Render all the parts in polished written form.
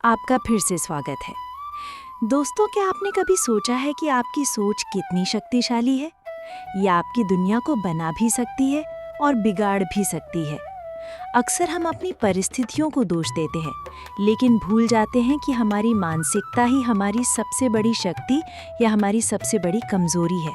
आपका फिर से स्वागत है। दोस्तों, क्या आपने कभी सोचा है कि आपकी सोच कितनी शक्तिशाली है? ये आपकी दुनिया को बना भी सकती है और बिगाड़ भी सकती है। अक्सर हम अपनी परिस्थितियों को दोष देते हैं, लेकिन भूल जाते हैं कि हमारी मानसिकता ही हमारी सबसे बड़ी शक्ति या हमारी सबसे बड़ी कमजोरी है।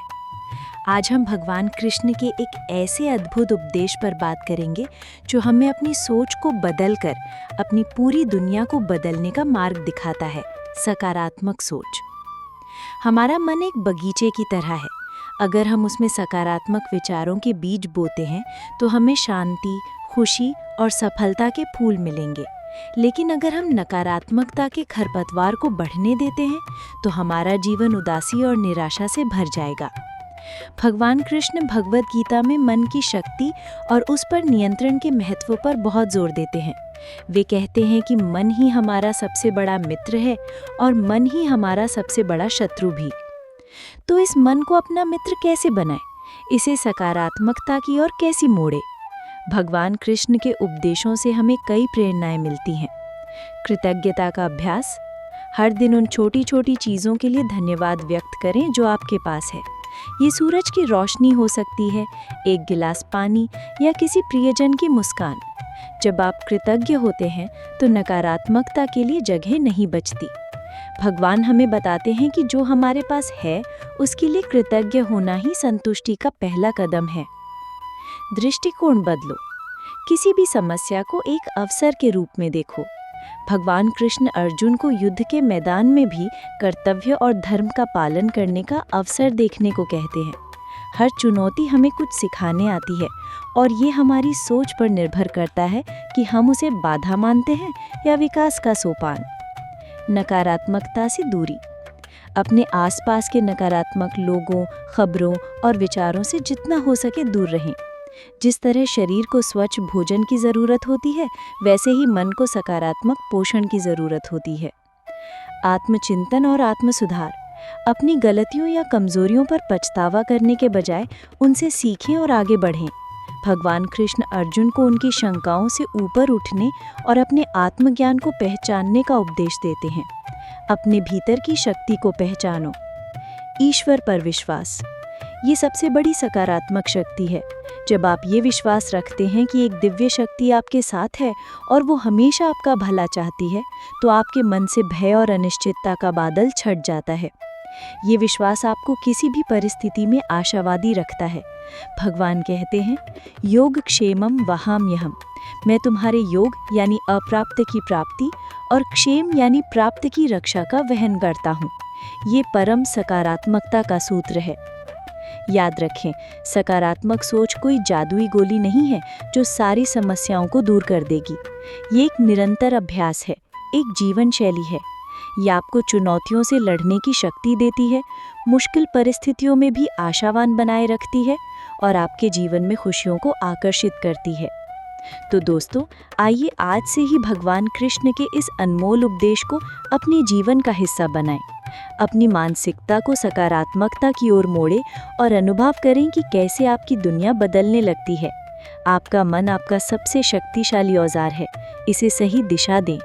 आज हम भगवान कृष्ण के एक ऐसे अद्भुत उपदेश पर बात करेंगे जो हमें अपनी सोच को बदलकर अपनी पूरी दुनिया को बदलने का मार्ग दिखाता है। सकारात्मक सोच। हमारा मन एक बगीचे की तरह है। अगर हम उसमें सकारात्मक विचारों के बीज बोते हैं तो हमें शांति, खुशी और सफलता के फूल मिलेंगे। लेकिन अगर हम नकारात्मकता के खरपतवार को बढ़ने देते हैं तो हमारा जीवन उदासी और निराशा से भर जाएगा। भगवान कृष्ण भगवद गीता में मन की शक्ति और उस पर नियंत्रण के महत्व पर बहुत जोर देते हैं। वे कहते हैं कि मन ही हमारा सबसे बड़ा मित्र है और मन ही हमारा सबसे बड़ा शत्रु भी। तो इस मन को अपना मित्र कैसे बनाएं? इसे सकारात्मकता की ओर कैसे मोड़े? भगवान कृष्ण के उपदेशों से हमें कई प्रेरणाएं मिलती हैं। कृतज्ञता का अभ्यास। हर दिन उन छोटी छोटी चीज़ों के लिए धन्यवाद व्यक्त करें जो आपके पास है। ये सूरज की रोशनी हो सकती है, एक गिलास पानी या किसी प्रियजन की मुस्कान। जब आप कृतज्ञ होते हैं तो नकारात्मकता के लिए जगह नहीं बचती। भगवान हमें बताते हैं कि जो हमारे पास है उसके लिए कृतज्ञ होना ही संतुष्टि का पहला कदम है। दृष्टिकोण बदलो। किसी भी समस्या को एक अवसर के रूप में देखो। भगवान कृष्ण अर्जुन को युद्ध के मैदान में भी कर्तव्य और धर्म का पालन करने का अवसर देखने को कहते हैं। हर चुनौती हमें कुछ सिखाने आती है और ये हमारी सोच पर निर्भर करता है कि हम उसे बाधा मानते हैं या विकास का सोपान। नकारात्मकता से दूरी। अपने आसपास के नकारात्मक लोगों, खबरों और विचारों से जितना हो सके दूर रहें। जिस तरह शरीर को स्वच्छ भोजन की ज़रूरत होती है, वैसे ही मन को सकारात्मक पोषण की ज़रूरत होती है। आत्मचिंतन और आत्मसुधार। अपनी गलतियों या कमजोरियों पर पछतावा करने के बजाय उनसे सीखें और आगे बढ़ें। भगवान कृष्ण अर्जुन को उनकी शंकाओं से ऊपर उठने और अपने आत्मज्ञान को पहचानने का उपदेश देते हैं। अपने भीतर की शक्ति को पहचानो। ईश्वर पर विश्वास। ये सबसे बड़ी सकारात्मक शक्ति है। जब आप ये विश्वास रखते हैं कि एक दिव्य शक्ति आपके साथ है और वो हमेशा आपका भला चाहती है, तो आपके मन से भय और अनिश्चितता का बादल छट जाता है। ये विश्वास आपको किसी भी परिस्थिति में आशावादी रखता है। भगवान कहते हैं, योग क्षेमम वहाम्यहम्। मैं तुम्हारे योग यानी अप्राप्त की प्राप्ति और क्षेम यानी प्राप्त की रक्षा का वहन करता हूँ। ये परम सकारात्मकता का सूत्र है। याद रखें, सकारात्मक सोच कोई जादुई गोली नहीं है जो सारी समस्याओं को दूर कर देगी। ये एक निरंतर अभ्यास है, एक जीवन शैली है। ये आपको चुनौतियों से लड़ने की शक्ति देती है, मुश्किल परिस्थितियों में भी आशावान बनाए रखती है और आपके जीवन में खुशियों को आकर्षित करती है। तो दोस्तों, आइए आज से ही भगवान कृष्ण के इस अनमोल उपदेश को अपने जीवन का हिस्सा बनाएं। अपनी मानसिकता को सकारात्मकता की ओर मोड़े और अनुभव करें कि कैसे आपकी दुनिया बदलने लगती है। आपका मन आपका सबसे शक्तिशाली औजार है। इसे सही दिशा दें।